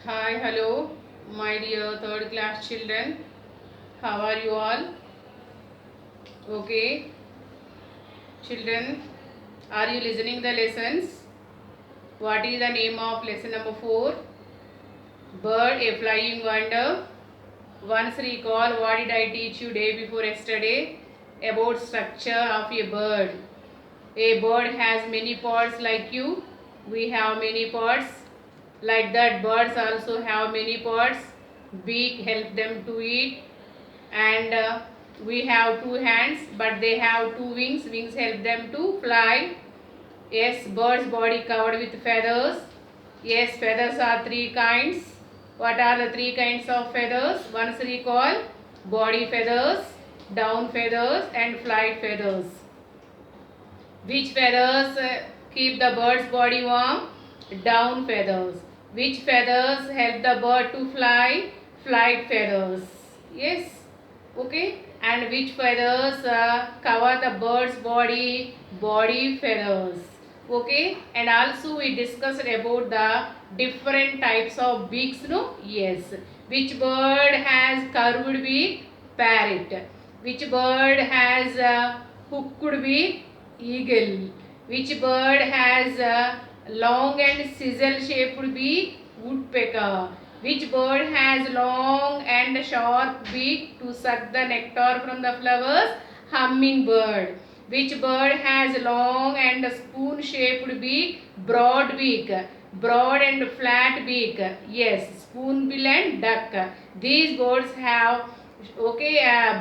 Hi, hello, my dear third class children. How are you all? Okay, children, are you listening the lessons? What is the name of lesson number 4? Bird, a flying wonder. Once recall what did I teach you day before yesterday about structure of a bird. A bird has many parts like you. We have many parts. Like that, birds also have many parts. Beak help them to eat, and we have two hands, but they have two wings. Wings help them to fly. Yes, bird's body covered with feathers. Yes, feathers are three kinds. What are the three kinds of feathers? Once recall: body feathers, down feathers, and flight feathers. Which feathers keep the bird's body warm? Down feathers. Which feathers help the bird to fly? Flight feathers. Yes. Okay. And which feathers cover the bird's body? Body feathers. Okay. And also we discussed about the different types of beaks. No? Yes. Which bird has curved beak? Parrot. Which bird has hooked beak? Eagle. Which bird has a long and chisel shaped beak? Woodpecker. Which bird has long and sharp beak to suck the nectar from the flowers? Hummingbird. Which bird has long and spoon shaped beak? Broad beak. Broad and flat beak. Yes, spoonbill and duck. These birds have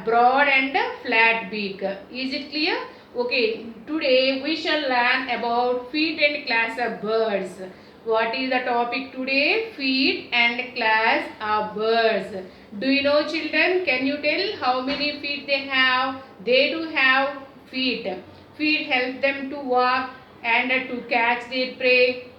broad and flat beak. Is it clear? Okay, today we shall learn about feet and class of birds. What is the topic today? Feet and class of birds. Do you know, children? Can you tell how many feet they have? They do have feet. Feet help them to walk and to catch their prey.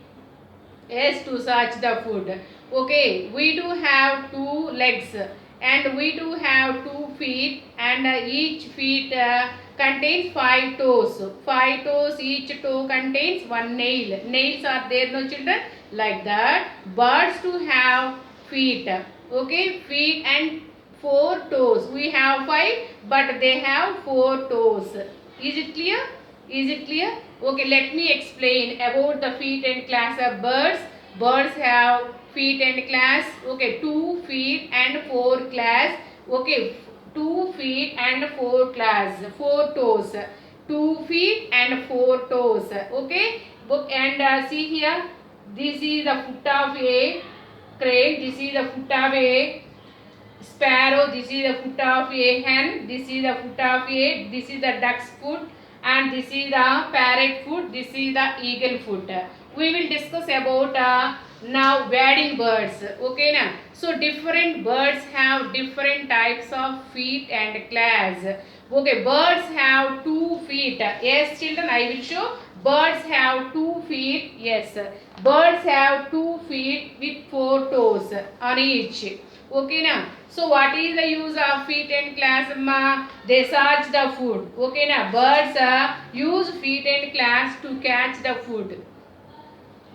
Yes, to search the food. Okay, we do have two legs and we do have 2 feet, and each feet contains 5 toes. 5 toes, each toe contains one nail. Nails are there, no children? Like that. Birds do have feet. Okay, feet and 4 toes. We have 5, but they have 4 toes. Is it clear? Is it clear? Okay, let me explain about the feet and class of birds. Birds have feet and class. Okay, 2 feet and 4 class. Okay, 2 feet and 4 class. 4 toes. 2 feet and 4 toes. Okay, book and see here. This is the foot of a crane. This is the foot of a sparrow. This is the foot of a hen. This is the foot of a. This is the duck's foot, and this is the parrot foot. This is the eagle foot. We will discuss about now wading birds. Okay, now so different birds have different types of feet and claws. Okay, birds have 2 feet. Yes, children, I will show. Birds have 2 feet. Yes, birds have 2 feet with 4 toes on each. Okay, now so what is the use of feet and claws? They search the food. Okay, now birds use feet and claws to catch the food.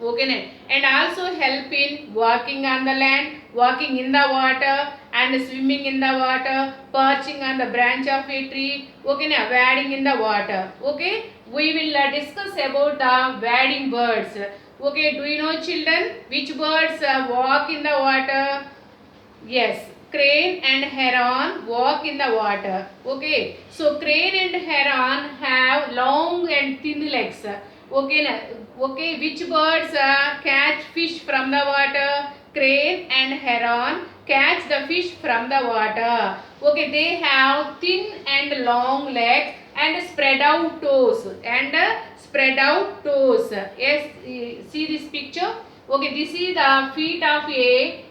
Okay, na? And also help in walking on the land, walking in the water, and swimming in the water, perching on the branch of a tree. Okay, na? Wading in the water. Okay, we will discuss about the wading birds. Okay, do you know, children, which birds walk in the water? Yes, crane and heron walk in the water. Okay, so crane and heron have long and thin legs. Okay, okay, which birds catch fish from the water? Crane and heron catch the fish from the water. Okay, they have thin and long legs and spread out toes. Yes, see this picture. Okay, this is the feet of a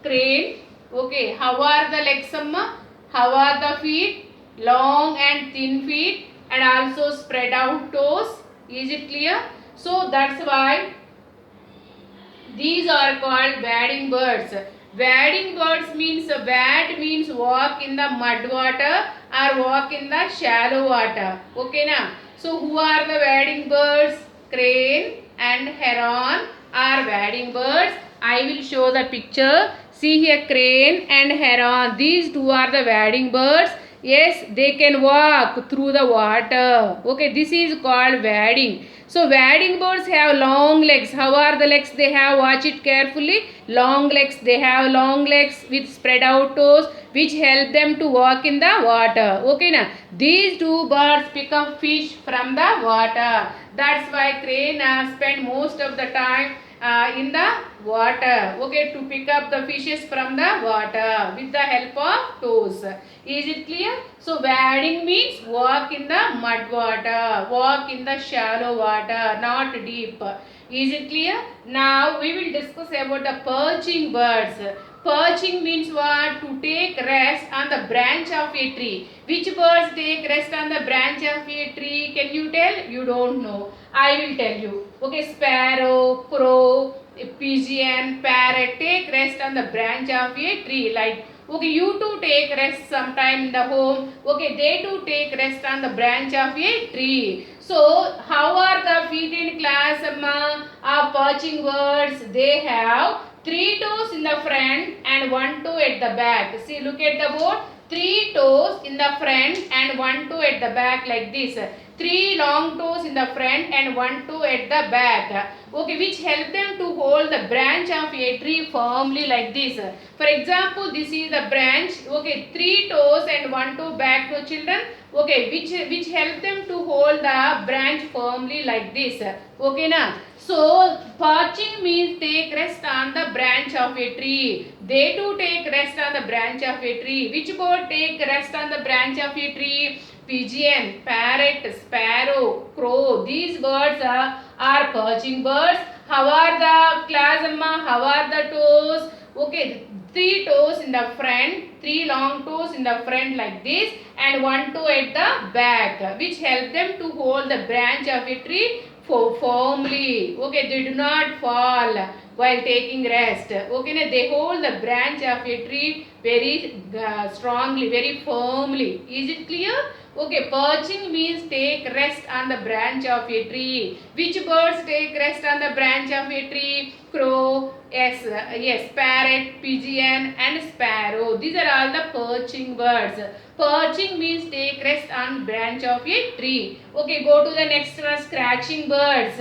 crane. Okay, how are the legs, amma? How are the feet? Long and thin feet, and also spread out toes. Is it clear? So that's why these are called wading birds. Wading birds means wad means walk in the mud water or walk in the shallow water. Okay, na? So who are the wading birds? Crane and heron are wading birds. I will show the picture. See here, crane and heron. These two are the wading birds. Yes, they can walk through the water. Okay, this is called wading. So wading birds have long legs. How are the legs they have? Watch it carefully. Long legs. They have long legs with spread out toes, which help them to walk in the water. Okay, now these two birds pick up fish from the water. That's why crane spend most of the time in the water. Okay, to pick up the fishes from the water with the help of toes. Is it clear? So wading means walk in the mud water, walk in the shallow water, not deep. Is it clear? Now we will discuss about the perching birds. Perching means what? To take rest on the branch of a tree. Which birds take rest on the branch of a tree? Can you tell? You don't know. I will tell you. Okay, sparrow, crow, pigeon, parrot take rest on the branch of a tree. Like, okay, you too take rest sometime in the home. Okay, they too take rest on the branch of a tree. So, how are the feet in class, Amma? Are perching birds? They have 3 toes in the front and 1 toe at the back. See, look at the board. 3 toes in the front and 1 toe at the back like this. 3 long toes in the front and 1 toe at the back. Okay, which help them to hold the branch of a tree firmly like this. For example, this is the branch. Okay, 3 toes and 1 toe back to children. Okay, which help them to hold the branch firmly like this. Okay, now. So, perching means take rest on the branch of a tree. They too take rest on the branch of a tree. Which bird take rest on the branch of a tree? Pigeon, parrot, sparrow, crow. These birds are perching birds. How are the class, Amma? How are the toes? Okay, 3 toes in the front, 3 long toes in the front like this, and 1 toe at the back, which help them to hold the branch of a tree firmly. Okay, they do not fall while taking rest. Okay, now they hold the branch of a tree very strongly, very firmly. Is it clear? Okay, perching means take rest on the branch of a tree. Which birds take rest on the branch of a tree? Crow, yes, parrot, pigeon and sparrow. These are all the perching birds. Perching means take rest on branch of a tree. Okay, go to the next one, scratching birds.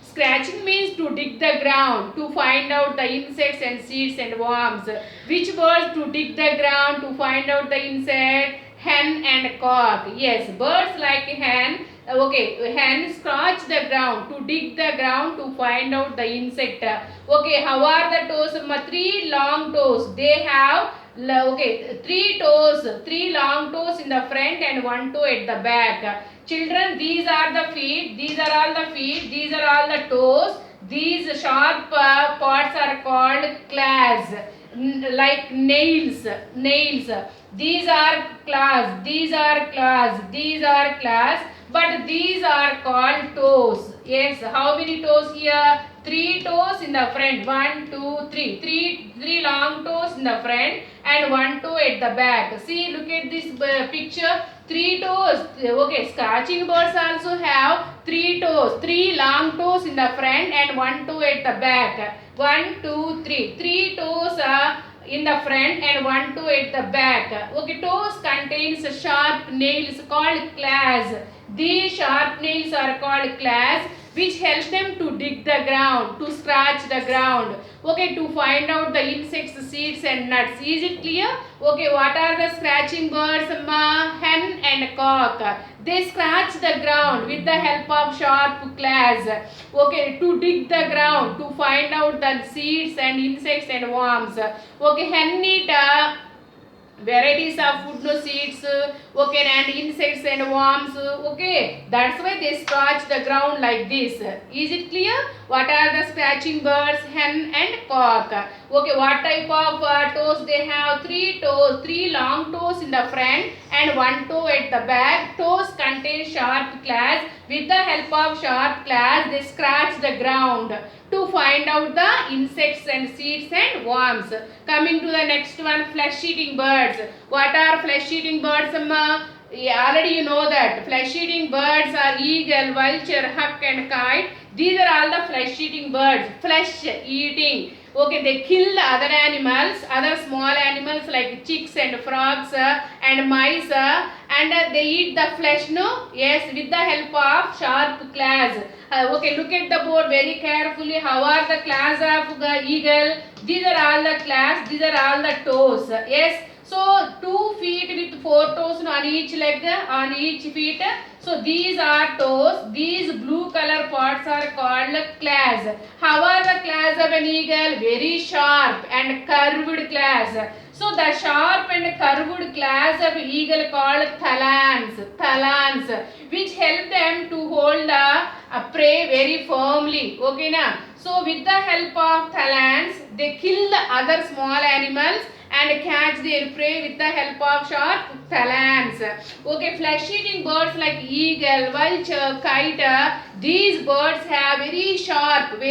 Scratching means to dig the ground, to find out the insects and seeds and worms. Which birds to dig the ground, to find out the insect? Hen and cock. Yes, birds like hen. Okay, hen scratch the ground, to dig the ground to find out the insect. Okay, how are the toes? 3 long toes. They have, okay, 3 toes, 3 long toes in the front and 1 toe at the back. Children, these are the feet. These are all the feet. These are all the toes. These sharp parts are called claws, like nails. These are claws. These are claws. These are claws. But these are called toes. Yes. How many toes here? 3 toes in the front. 1, 2, 3. Three long toes in the front and 1 toe at the back. See, look at this picture. 3 toes. Okay, scratching birds also have 3 toes. 3 long toes in the front and 1 toe at the back. 1, 2, 3. 3 toes in the front and 1 toe at the back. Okay, toes contains sharp nails called claws. These sharp nails are called claws, which help them to dig the ground, to scratch the ground. Okay, to find out the insects, seeds and nuts. Is it clear? Okay, what are the scratching birds? Hen and cock. They scratch the ground with the help of sharp claws. Okay, to dig the ground, to find out the seeds and insects and worms. Okay, hen eat varieties of food seeds, okay, and insects and worms. Okay, that's why they scratch the ground like this. Is it clear? What are the scratching birds? Hen and cock. Okay, what type of toes they have? 3 toes, 3 long toes in the front and 1 toe at the back. Toes contain sharp claws. With the help of sharp claws, they scratch the ground to find out the insects and seeds and worms. Coming to the next one, flesh eating birds. What are flesh eating birds? yeah, already you know that flesh-eating birds are eagle, vulture, hawk and kite. These are all the flesh-eating birds. Flesh-eating. Okay, they kill other animals, other small animals like chicks and frogs and mice and they eat the flesh, no? Yes, with the help of sharp claws. Okay, look at the board very carefully. How are the claws of the eagle? These are all the claws, these are all the toes. Yes. So 2 feet with 4 toes on each leg, on each feet. So these are toes. These blue color parts are called claws. How are the claws of an eagle? Very sharp and curved claws. So the sharp and curved claws of eagle called talons. Talons, which help them to hold the prey very firmly. Okay na? So with the help of talons, they kill the other small animals and catch their prey with the help of sharp talons. Okay, flesh-eating birds like eagle, vulture, kite, these birds have very sharp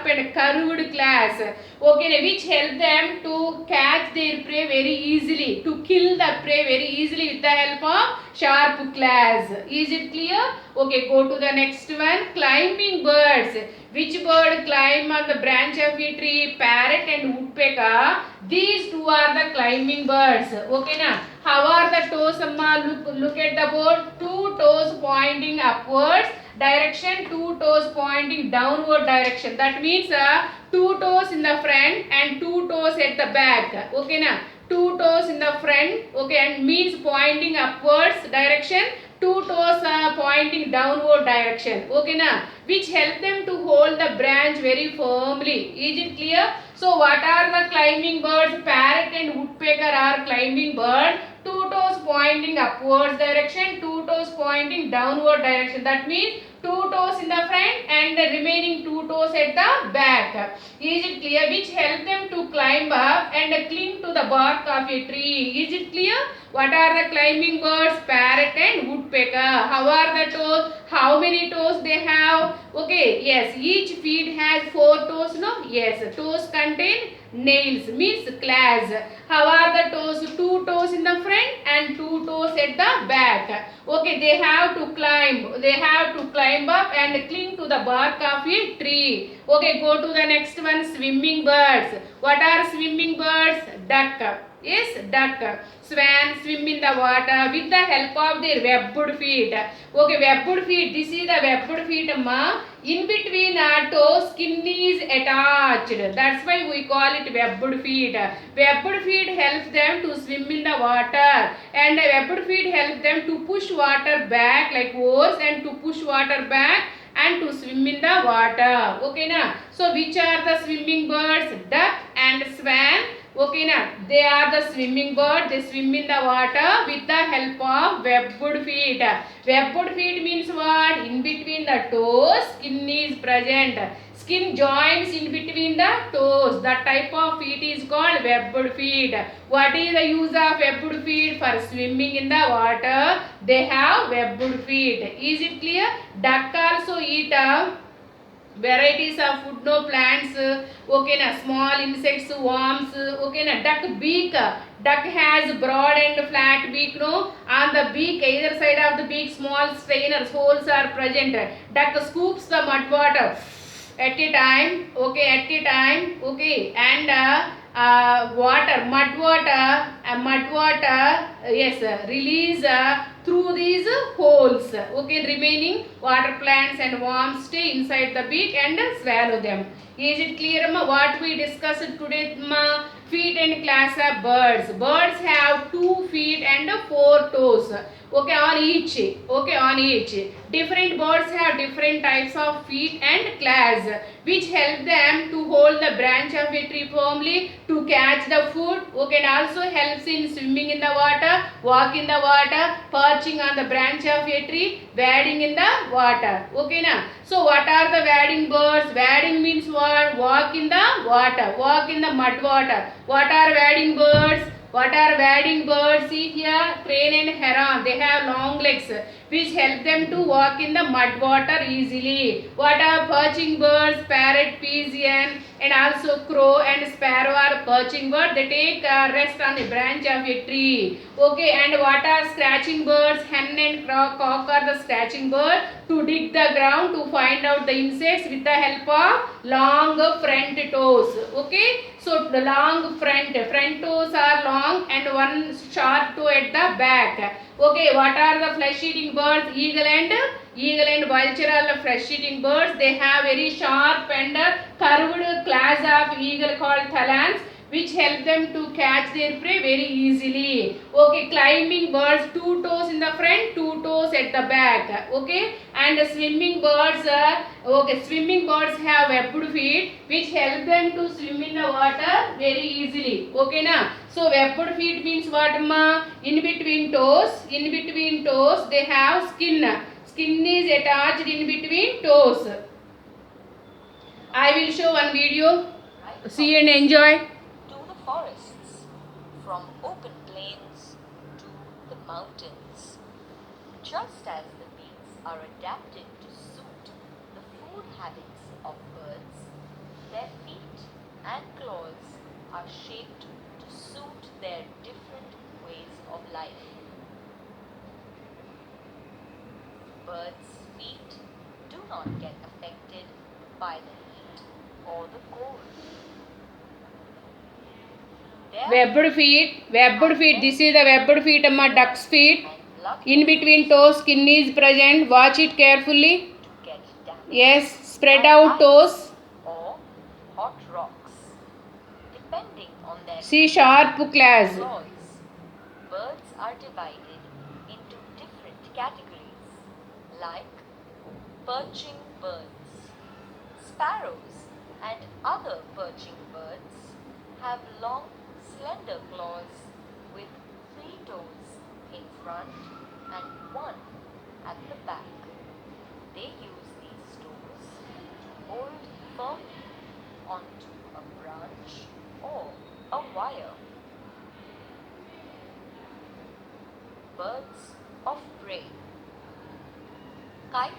and curved claws. Okay, which help them to catch their prey very easily, to kill the prey very easily with the help of sharp claws. Is it clear? Okay, go to the next one. Climbing birds. Which bird climb on the branch of a tree? Parrot and woodpecker. These two are the climbing birds. Okay na? How are the toes, Amma? Look at the board. 2 toes pointing upwards direction, 2 toes pointing downward direction. That means 2 toes in the front and 2 toes at the back. Okay na? 2 toes in the front. Okay, and means pointing upwards direction. 2 toes pointing downward direction. Okay na? Which help them to hold the branch very firmly. Is it clear? So what are the climbing birds? Parrot and woodpecker are climbing bird. 2 toes pointing upwards direction, 2 toes pointing downward direction. That means 2 toes in the front and the remaining 2 toes at the back. Is it clear? Which help them to climb up and cling to the bark of a tree. Is it clear? What are the climbing birds? Parrot and woodpecker. How are the toes? How many toes they have? Okay, yes, each feet has 4 toes, no? Yes, toes contain nails, means claws. How are the toes? 2 toes in the front and 2 toes at the back. Okay, they have to climb. They have to climb up and cling to the bark of a tree. Okay, go to the next one. Swimming birds. What are swimming birds? Duck. Yes, duck. Swan swim in the water with the help of their webbed feet. Okay, webbed feet. This is the webbed feet, amma. In between toes, skin is attached. That's why we call it webbed feet. Webbed feet helps them to swim in the water, and webbed feet help them to push water back like oars and to push water back and to swim in the water. Okay na? So which are the swimming birds? Duck and swan. Okay na? They are the swimming bird. They swim in the water with the help of webbed feet. Webbed feet means what? In between the toes, skin is present. Skin joins in between the toes. That type of feet is called webbed feet. What is the use of webbed feet? For swimming in the water, they have webbed feet. Is it clear? Duck also eat varieties of food, no plants. Okay na? Small insects, worms. Okay na? Duck beak. Duck has broad and flat beak, no? On the beak, either side of the beak, small strainers, holes are present. Duck scoops the mud water at a time. Okay, at a time. Okay, and mud water, yes, release through these holes. Okay, remaining water plants and worms stay inside the beak and swallow them. Is it clear, ma? What we discussed today, ma? Feet and class of birds. Birds have 2 feet and 4 toes. Okay, on each. Okay, on each. Different birds have different types of feet and claws, which help them to hold the branch of a tree firmly, to catch the food. Okay, and also helps in swimming in the water, walk in the water, perching on the branch of a tree, wading in the water. Okay, na? So what are the wading birds? Wading means what? Walk in the water, walk in the mud water. What are wading birds? What are wading birds? See here, crane and heron. They have long legs which help them to walk in the mud water easily. What are perching birds? Parrot, pigeon, and also crow and sparrow are perching bird, they take rest on the branch of a tree. Okay, and what are scratching birds? Hen and cock are the scratching bird to dig the ground to find out the insects with the help of long front toes. Okay, so the long front toes are long and one short toe at the back. Okay, what are the flesh eating birds? Eagle and vulture are the flesh eating birds. They have very sharp and curved claws of eagle called talons, which help them to catch their prey very easily. Okay, climbing birds, two toes in the front, two toes at the back. Okay, and swimming birds, swimming birds have webbed feet, which help them to swim in the water very easily. Okay, na? So webbed feet means what, ma? In between toes, they have skin. Skin is attached in between toes. I will show one video. See and enjoy. To the forests, from open plains to the mountains. Just as the beaks are adapted to suit the food habits of birds, their feet and claws are shaped to suit their different ways of life. Birds' feet do not get affected by the heat or the cold. Webbed feet. This is the webbed feet, amma, duck's feet. In between toes, skin is present. Watch it carefully. Yes, spread out toes. Or hot rocks, depending on their See sharp claws. Birds are divided into different categories, like perching birds. Sparrows and other perching birds have long, slender claws with 3 toes in front and 1 at the back. They use these toes to hold firmly onto a branch or a wire. Birds of prey. Kites,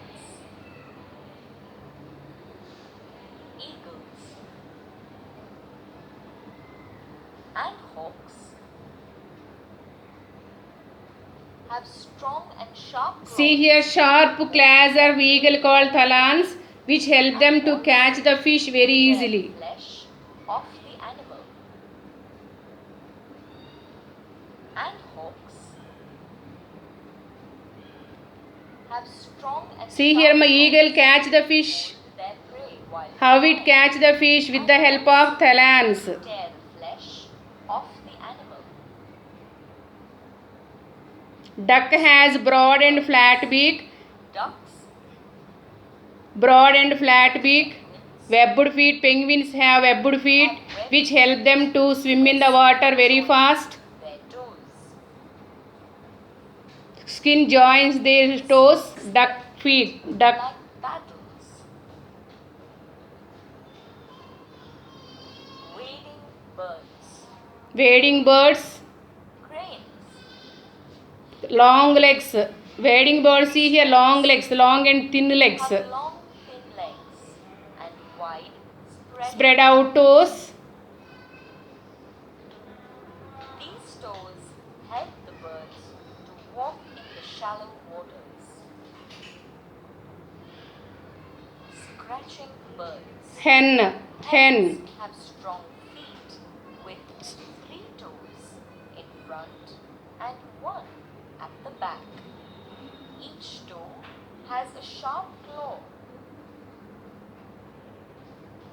eagles, and hawks have strong and sharp claws. See here, sharp claws are eagle called talons, which help them to catch the fish very easily. Flesh of the animal. And hawks have strong and See here, my eagle catch the fish. their prey while How it catch the fish with the help of talons. tear the flesh of the animal. Duck has broad and flat beak. Ducks, Webbed feet. Penguins have webbed feet, which help them to swim in the water very fast. their toes. Skin joins their toes. Duck. Like paddles. Wading birds. Cranes. Long legs. Wading birds, see here, long legs, long and thin legs. Have long, thin legs and wide, Spread out toes. These toes help the birds to walk in the shallow waters. Scratching birds. Hen. Hens have strong feet with 3 toes in front and 1 at the back. Each toe has a sharp claw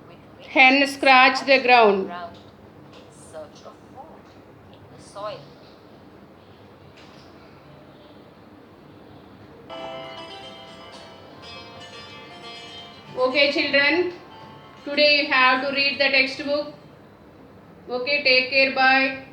with which Hen scratch the ground. in search of food in the soil. Okay, children. Today you have to read the textbook. Okay, take care. Bye.